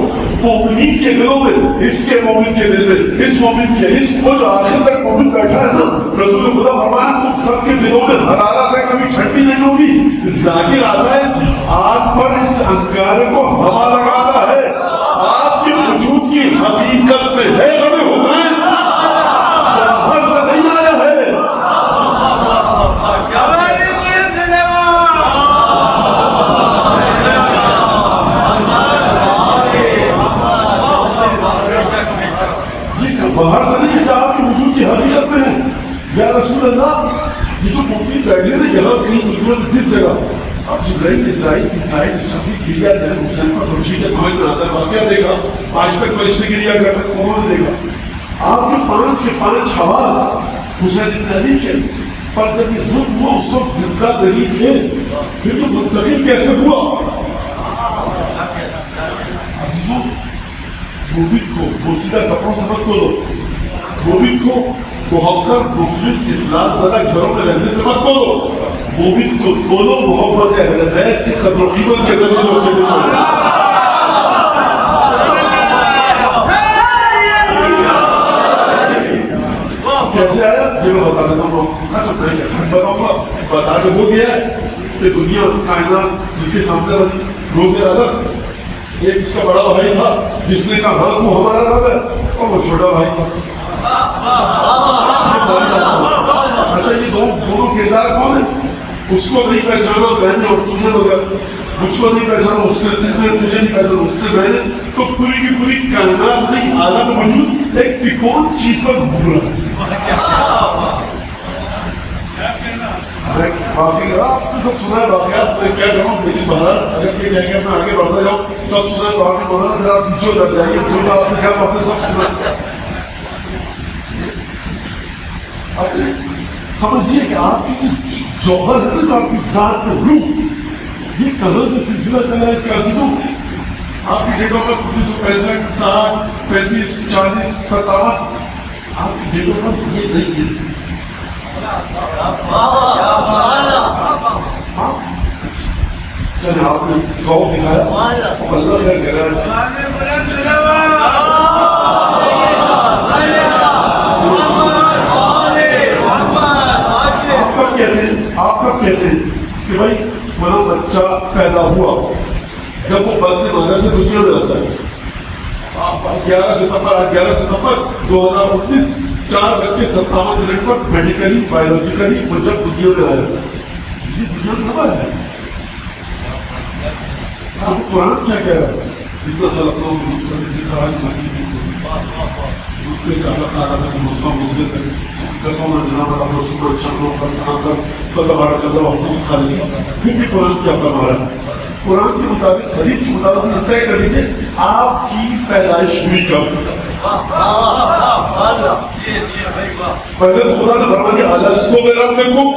مومنین کے دلوں میں, اس کے مومن کے دل میں, اس مومن کے, اس کو جو آخر تک مومن بیٹھا ہے نا, رسول خدا فرمایا تم سب کے دلوں میں حرارت ہے, کبھی ٹھنڈی نہیں ہوگی. ذاکر آتا ہے اس آگ پر اس انگارے کو ہوا لگاتا ہے. آپ کے وجود کی حقیقت میں ہے غم حسین, باہر سے نہیں آیا ہے. باہر سے نہیں ہے, آپ کے وجود کی حقیقت میں ہے. یا رسول اللہ, یہ جو مومن بیٹھے نا یہاں کہیں جس جگہ اب جبرائیل اسرائیل کی فائد شفیع گریا ہے حسین پر خوشی کے سمجھ میں آتا ہے. واقعہ دیکھا آج تک فرشتے گریا کرتے ہیں, کون نے دیکھا؟ آپ کے پانچ حواس حسین ابن علی کے, پر جب یہ ظلم ہوا اس وقت زندہ دلیل تھے, پھر تو منتقل کیسے ہوا؟ مومن کو بوسیدہ کپڑوں سے مت کھولو, مومن کو محبت مخلص اخلاص زدہ گھروں میں رہنے سے مت کھولو, مومن کو کھولو محبت اہل بیت کی قدر و قیمت کے ذریعے سے کیسے آیا یہ میں بتا دیتا ہوں. بتا کے ہو گیا ہے کہ دنیا کائنات جس کے سامنے روز اگست, ایک اس کا بڑا بھائی تھا جس نے کہا ہاں وہ ہمارا رب ہے, اور وہ چھوٹا بھائی تھا. اچھا یہ دونوں کردار کون ہے؟ اس کو نہیں پہچانا میں نے اور تم نے وغیرہ, مجھ کو نہیں پہچانا اس نے, تجھے نہیں پہچانا اس نے, میں نے, تو پوری کی پوری کائنات نہیں اعلیٰ موجود ایک تکون چیز پر گھوم رہا ہے. آپ نے سب سنا ہے واقعات, میں کیا کروں لیکن بہرحال اگر یہ کہہ کے میں آگے بڑھتا جاؤں, سب سنا ہے واقعی مولانا ذرا پیچھے اتر جائیے, جو آپ نے کیا آپ نے سب سنا. سمجھیے کہ آپ کی جوہر ہے نا, جو آپ کی ذات میں روح, یہ کہاں سے سلسلہ چلا ہے اس کا عزیزوں. آپ کی جگہ پر 1965 60 35 40 57 آپ کی جگہ پر یہ نہیں ہے. چلے آپ نے سو دکھایا, اللہ کیا کہہ رہا آپ کب کہتے ہیں کہ بھائی منا بچہ پیدا ہوا جب وہ بدل مادر سے دنیا میں رہتا ہے. 11 ستمبر 2019 4:57 پر میڈیکلی بایولوجیکلی وہ جب دنیا میں آیا, یہ دنیا میں ہوا ہے. قرآن کیا کہہ رہا ہے؟ جتنا خلقنا اس کے ساتھ تعالیٰ سے مسلم مسئلے سے قسم جناب اللہ رسول چندوں پر کہاں کر تبارک اللہ حسن خالی. پھر بھی قرآن کیا فرما رہا ہے؟ قرآن کے مطابق, حدیث کے مطابق طے کر لیجیے آپ کی پیدائش ہوئی کب. پہلے خدا نے فرمایا کہ الستو بربکم,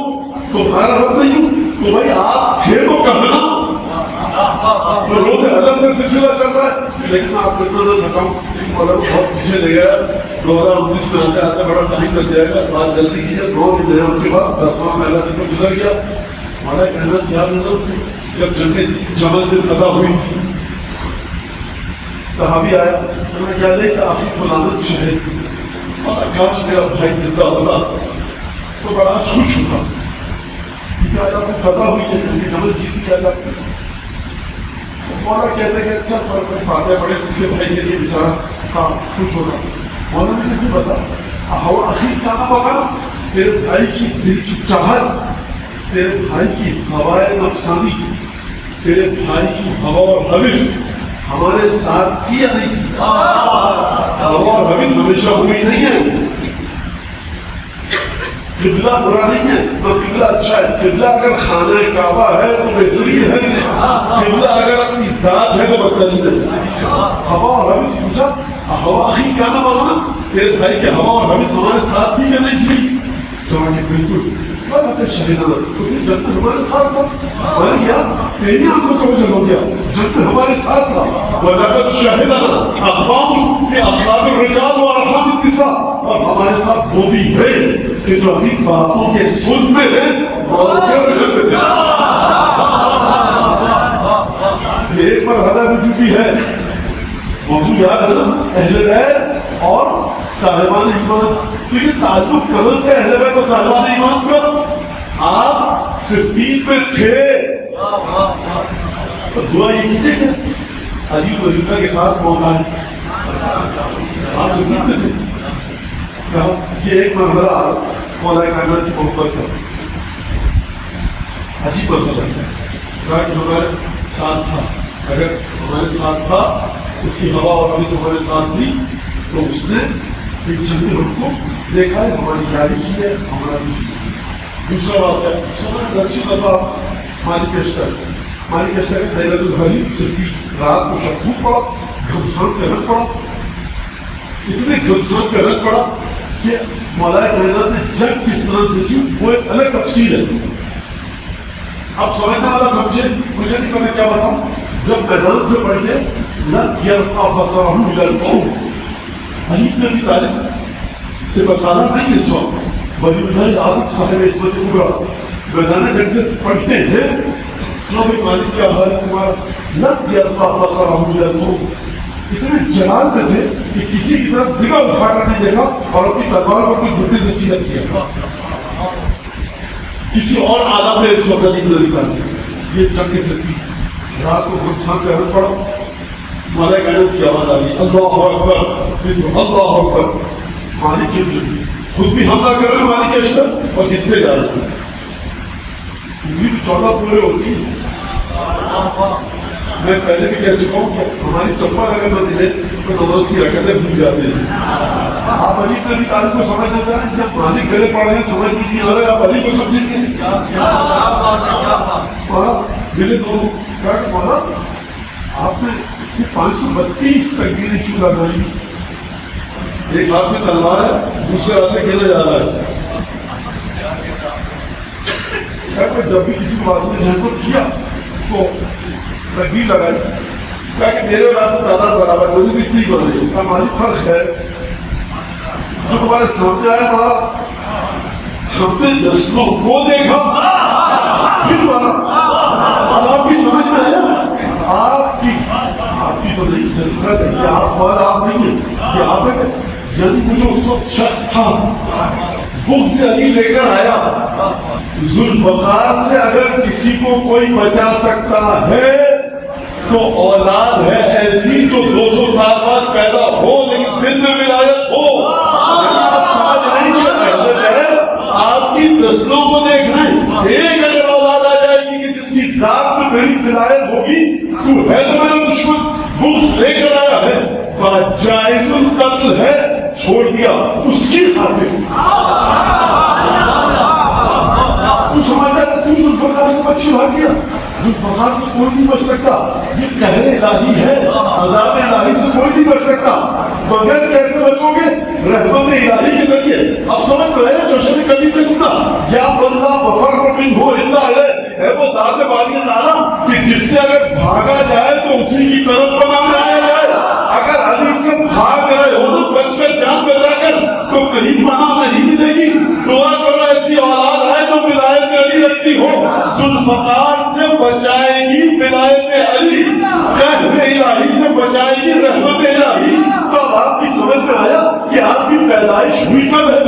تمہارا رب نہیں ہوں, تو بھائی آپ تھے تو کہنا. تو روز الگ سے سلسلہ چل رہا ہے, لیکن میں آپ کو اتنا نہ تھکاؤں بہت پیچھے لے گیا. 2019 میں آتے آتے بڑا ٹائم لگ جائے گا, بات جلدی کیجیے. 2 دن ان کے پاس 10 ماہ پہلا دن میں گزر گیا. ہمارا کہنا کیا جب جنگ جمل میں پیدا ہوئی تھی, صحابی آیا, میں کیا لے کہ آپ کی فلانا شہید اور کاش میرا بھائی زندہ ہوتا تو بڑا خوش ہوتا, کیونکہ آج آپ کو پتا ہوئی ہے کہ جمل جیت کیا جاتا ہے. مولانا کہتے ہیں اچھا فرق فاتح پڑے اس کے بھائی کے لیے بیچارہ کام خوش ہوگا. مولانا مجھے نہیں پتا ہوا آخر کیا نہ پکا, تیرے بھائی کی دل کی چاہت, تیرے بھائی کی ہوائے نفسانی, تیرے بھائی کی ہوا اور حوث ہمارے ساتھ تھی یا نہیں تھی؟ ہوا اور حوث ہمیشہ ہوئی نہیں ہے. قبلہ برا نہیں ہے تو قبلہ اچھا ہے. قبلہ اگر خانہ کعبہ ہے تو بہترین ہے, قبلہ اگر اپنی ذات ہے تو بدترین ہے. ہوا اور حوث پوچھا, ہوا آخر کیا نہ مانا, تیرے بھائی کے ہوا اور حوث ہمارے ساتھ تھی یا نہیں تھی؟ تو بالکل شہیدہ کیونکہ جنت ہمارے ساتھ تھا. میں نے کیا تیری آنکھوں سے مجھے ہو گیا جنت ہمارے ساتھ تھا. وَلَقَدْ شَهِدَنَا أَخْبَارُ فِي أَصْحَابِ الرِّجَالِ وَأَرْحَامِ النِّسَاءِ. اور ہمارے ساتھ وہ بھی ہے کہ جو ابھی باتوں کے سن میں ہے اور یہ ایک مرحلہ بھی ہے. موضوع یاد ہے اہل بیت اور صاحبان ایمان. کیونکہ تعلق کہاں سے اہل بیت اور صاحبان ایمان کا؟ آپ صدیق میں تھے تو دعا یہ کیجیے کہ علی وزیرہ کے ساتھ موقع ہے. آپ صدیق میں تھے. یہ ایک مرحلہ مولا کائنات کی محبت کا عجیب مرحلہ ہے کہ ہمارے ساتھ تھا. اگر ہمارے ساتھ تھا اس کی ہوا اور ہمیں ہمارے ساتھ تھی تو اس نے ایک جنگی ہم کو دیکھا ہے ہماری جاری کی ہے ہمارا بھی. دوسرا بات ہے سنا رسی دفعہ مالک اشتر کے لیلۃ الحری صرف رات کو شب خوب پڑا گھمسان کے رنگ پڑا اتنے گھمسان کے رنگ پڑا کہ مولا کائنات نے جنگ کس طرح سے کی وہ ایک الگ تفصیل ہے. اب سمجھنے والا سمجھے مجھے نہیں پتا کیا بتاؤں. جب میدان سے پڑھتے لَنْ يَرْفَعْ بَصَرَهُ إِلَى الْقَوْمِ علی بن ابی طالب سے بسالہ نہیں اس وقت ولی اللہ اعظم صاحب عصمت کبریٰ میدان جنگ سے پڑھتے ہیں تو بھی مالک کیا حال ہے تمہارا. لَنْ يَرْفَعْ بَصَرَهُ إِلَى الْقَوْمِ اتنے جلال میں تھے کہ کسی کی طرف نگاہ اٹھا کر نہیں دیکھا اور اپنی تلوار پر کوئی گھٹنے سے سیدھا کیا. کسی اور عالم میں اس وقت نہیں گزرتا. یہ جنگ سے تھی رات کو گھمسان کا رنگ پڑا. مولا کائنات کی آواز آ گئی اللہ اکبر اللہ اکبر. مالک کے خود بھی حملہ کر رہے مالک اشتر اور جتنے جا رہے ہیں بھی 14 پورے ہوتی. میں پہلے بھی کہہ چکا ہوں کہ ہماری چپل اگر نہ دے تو نماز کی رکعتیں بھول جاتے ہیں. آپ علی بن ابی طالب کو سمجھ لیتے ہیں جب مالک گلے پڑ رہے ہیں سمجھ نہیں آ رہے آپ علی کو سمجھیں گے. میرے دونوں کیا کہ مولا آپ نے 532 تکبیریں کیوں لگائی؟ ایک ہاتھ میں تلوار ہے دوسرے ہاتھ سے کھیلا جا رہا ہے. جب بھی کسی بات نے جہاں کیا تو تکبیر لگائی کیا کہ میرے اور آپ تعداد برابر مجھے بھی اتنی بڑھ رہی ہے. ہماری فرق ہے جو تمہارے سامنے آیا بڑا ہم نے نسلوں کو دیکھا پھر بڑا آپ کی سمجھ میں آیا. آپ کی تو نہیں ضرورت ہے کہ آپ اور آپ نہیں ہے کہ آپ یعنی جو اس وقت شخص تھا بغض علی لے کر آیا. ذوالفقار سے اگر کسی کو کوئی بچا سکتا ہے تو اولاد ہے ایسی تو 200 سال بعد پیدا ہو لیکن دل میں ولایت ہو. آپ کی نسلوں کو دیکھ رہے ہیں ایک اگر اولاد آ جائے گی کہ جس کی ذات میں بڑی ولایت ہوگی تو ہے تو میرا دشمن بغض لے کر آیا ہے جائز القتل ہے چھوڑ دیا اس کی خاطر. تو سمجھا تو ذوالفقار سے بچی بھاگ گیا. ذوالفقار سے کوئی نہیں بچ سکتا. یہ قہر الہی ہے عذاب الہی سے کوئی نہیں بچ سکتا. مگر کیسے بچو گے؟ رحمت الہی کے ذریعے. اب سمجھ تو ہے جو شب کبھی تک ہوتا یا اللہ بفر من ہو اللہ ہے وہ ذات باری تعالیٰ کہ جس سے اگر بھاگا جائے تو اسی کی طرف بنا جایا جائے. اگر علی سے بھاگ رہے ہو تو بچ کر جان بچا کر تو کہیں پناہ نہیں ملے گی. دعا کرو ایسی اولاد ہے جو ولایت علی رکھتی ہو. ذوالفقار سے بچائے گی ولایت علی قہر الہی سے بچائے گی رحمت الہی. تو اب آپ کی سمجھ میں آیا کہ آپ کی پیدائش ہوئی کب ہے.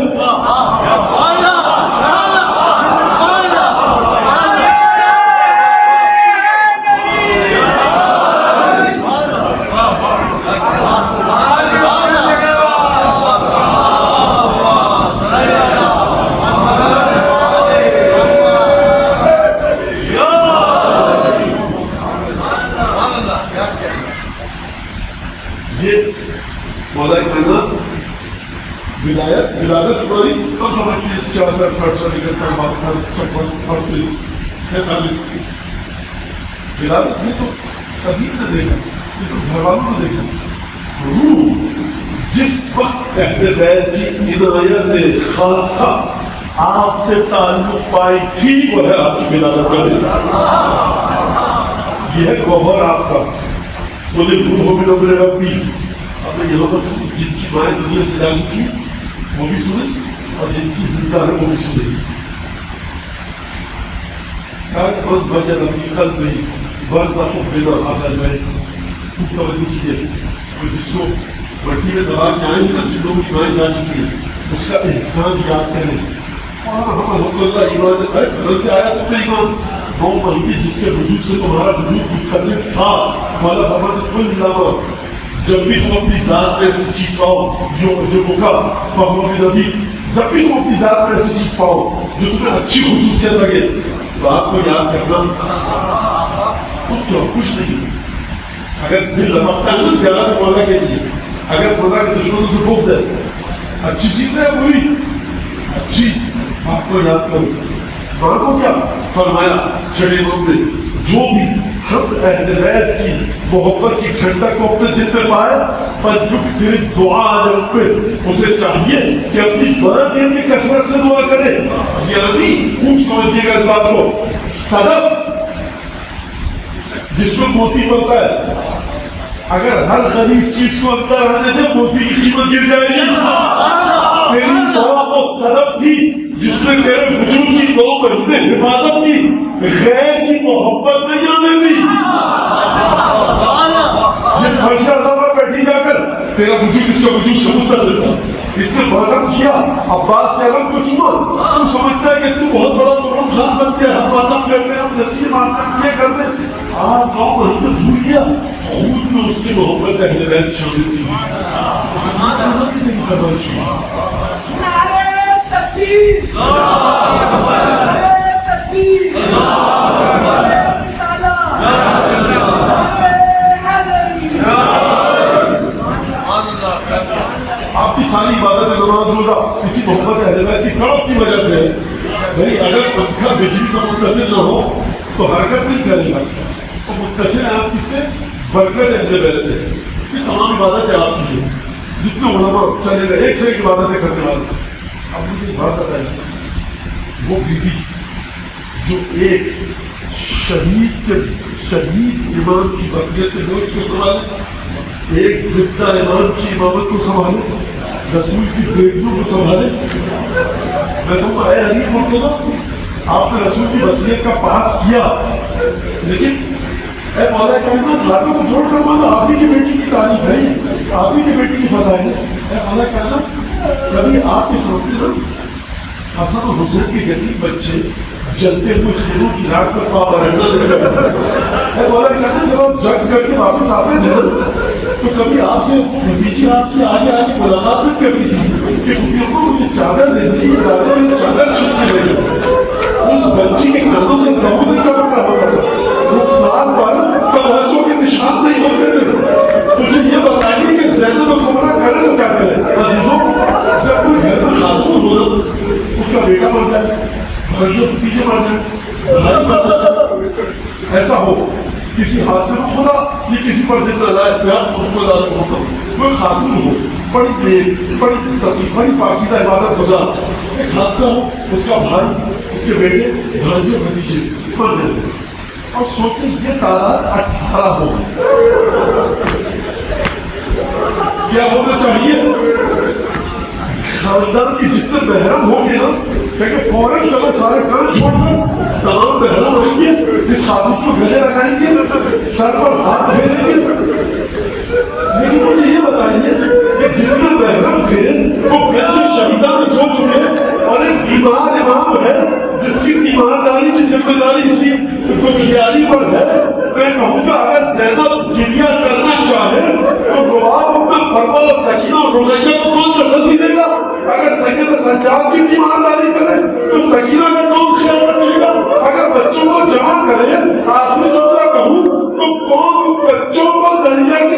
ولادت پوری تو سمجھتے 4000 ولادت میں تو کبھی نہ دیکھا یہ تو گھر والوں نے دیکھا. روح جس وقت اہل بیت کی عنایت خاصہ آپ سے تعلق پائی تھی وہ ہے آپ کی ولادت کا دن. یہ ہے گوہر آپ کا. بولے روح میں لوگ ربی آپ نے یہاں پر جن کی مائیں دنیا سے جاگی کی وہ بھی سنیں اور جن کی زندہ ہے وہ بھی سنیں. بس بچہ ربی قلب میں برد آپ کو بیدر آتا ہے. خوب توجہ کیجیے جس کو بٹی میں دبا کے آئیں گے جن لوگوں کی مائیں جاگی کی اس کا احسان یاد کریں. اور ہم الحمد للہ ایمان ہے گھر سے آیا تو ایمان 9 مہینے جس کے وجود سے تمہارا وجود متصل تھا. والا ہمارے کل لگا جب بھی تم اپنی ذات میں ایسی چیز پاؤ جو مکا فہموں میں نبی جب بھی تم اپنی ذات میں ایسی چیز پاؤ جو تمہیں اچھی خصوصیت لگے تو آپ کو یاد کرنا تم کیوں کچھ نہیں. اگر دل لمکتا ہے تو زیادہ مولا کے لیے اگر مولا کے دشمنوں سے بغض ہے اچھی چیز ہے وہی اچھی آپ کو یاد کرو. ماں کو کیا فرمایا چھڑے لوگ نے جو بھی ہم اہل بیت کی محبت کی ٹھنڈک کو اپنے دل پہ پائے پر پھر دعا جب پہ اسے چاہیے کہ اپنی بڑا دین کی کثرت سے دعا کرے. یہ ربی خوب سمجھیے گا اس بات کو. صدف جس میں موتی بنتا ہے اگر ہر خبیث چیز کو اندر آنے دے موتی کی قیمت گر جائے گی. تیری دعا وہ صدف تھی جس نے تیرے وجود کی 2 مہینے حفاظت کی غیر کی محبت نہیں آنے دی. یہ فرشہ دفعہ بیٹھی جا کر تیرا وجود اس کا وجود سمجھتا چلتا اس نے برکت کیا. عباس کے علم کو چنا تو سمجھتا ہے کہ تو بہت بڑا قرآن خان بن گیا. ہم باتیں کرتے ہیں ہم نتیجے مانتے یہ کرتے آج 9 مہینے بھول گیا. خود میں اس کی محبت اہل بیت شامل تھی. آپ کی ساری عبادت نماز روزہ کسی محبت اہل بیت کی تڑپ کی وجہ سے بھائی اگر پنکھا بجلی سے متصل نہ ہو تو حرکت نہیں کرے گا. تو متصل ہے آپ کس سے برکت اہل بیت سے. یہ تمام عبادت ہے آپ کی جتنے علماء چلے گئے ایک سے ایک عبادتیں کرنے والے. اب مجھے بات بتائیے وہ بیوی جو ایک شہید امام کی وصیت کے لوگ کو سنبھالے ایک زندہ امام کی امامت کو سنبھالے رسول کی بیٹیوں کو سنبھالے. میں تم کو اے حدیث بولتا تھا آپ نے رسول کی وصیت کا پاس کیا لیکن اے مولا کائنات لاتوں کو چھوڑ کر مانو آپ ہی کی بیٹی کی تعریف ہے آپ ہی کی بیٹی کی فضائل ہے. اے مولا کائنات کبھی آپ کے سامنے نا حسن و حسین کے یتیم بچے جلتے ہوئے خیروں کی راک پر پاپ رہنا اے مولا کائنات جب آپ جگ کر کے واپس آتے تھے تو کبھی آپ سے بیچی آپ کی آگے آگے ملاقات نہیں کرتی تھی کہ کبھی کو مجھے چادر دیتی چادر چھپ کے لگے اس بچی کے کانوں سے لہو نہیں کا پکڑا ہوتا تھا. رخسار پر توجہ کے نشان نہیں ہوتے تھے. مجھے یہ بتائیے کہ زینب کو گمراہ کرے تو کیا کرے. عزیزوں جب کوئی گھر میں خاتون ہو اس کا بیٹا مر جائے بچوں پیچھے مر جائے ایسا ہو کسی حادثے میں خدا یہ کسی پر زندہ لائے پیار اس کو زیادہ ہوتا کوئی خاتون ہو بڑی دیر بڑی تکلیف بڑی پاکیزہ عبادت گزار ایک حادثہ ہو اس کا بھائی اس کے بیٹے بھانجے بھتیجے مر جائے اور سوچیں یہ تعداد 18 ہو کیا ہونا چاہیے. خاندان کی جتنے محرم ہوں گے نا کہ فوراً چلو سارے کام چھوڑ کر تمام محرم رہیں گے اس خاتون کو گلے لگائیں گے سر پر ہاتھ پھیریں گے. لیکن مجھے یہ بتائیے کہ جتنے محرم تھے وہ گلے شہیدہ میں سو چکے اور ایک بیمار امام ہے جس کی ایمانداری کی ذمہ داری اسی دکھیاری پر ہے. میں کہوں گا اگر زینب گریہ کرنا چاہے تو رواب اپنا فرما سکینہ اور رقیہ کو کون تسلی دے گا. اگر سکینہ سجاد کی ایمانداری کرے تو سکینہ کا کون خیال رکھے گا. اگر بچوں کو جمع کرے آخری دوسرا کہوں تو کون بچوں کو دریا کے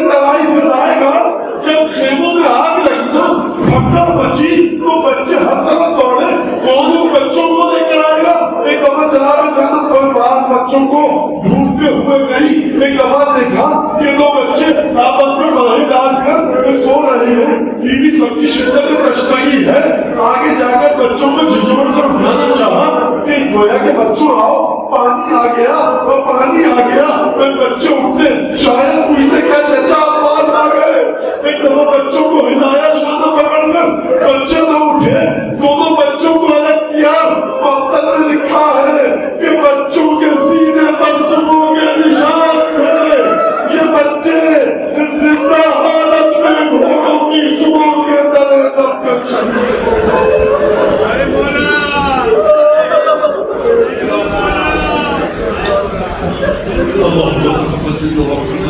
آپس میں باہر ڈال کر سو رہے ہیں، بیوی سب کی شدت رشتگی ہے، آگے جا کر بچوں کو جھنجھوڑ کر اٹھانا چاہا کہ گویا کہ بچوں آؤ، پانی آ گیا اور پانی آ گیا، پھر بچے اٹھتے شاید پوچھتے کیا چچا آپ پاس آ گئے، ایک دفعہ بچوں کو ہلایا شادہ پکڑ کر، بچے تو اٹھے، دونوں بچوں کو الگ کیا، وقت میں لکھا ہے کہ بچوں کے سینے پر سبوں کے نشان تھے، یہ بچے زندہ حالت میں گھوڑوں کی سبوں کے تلے دب کر شہید اللہ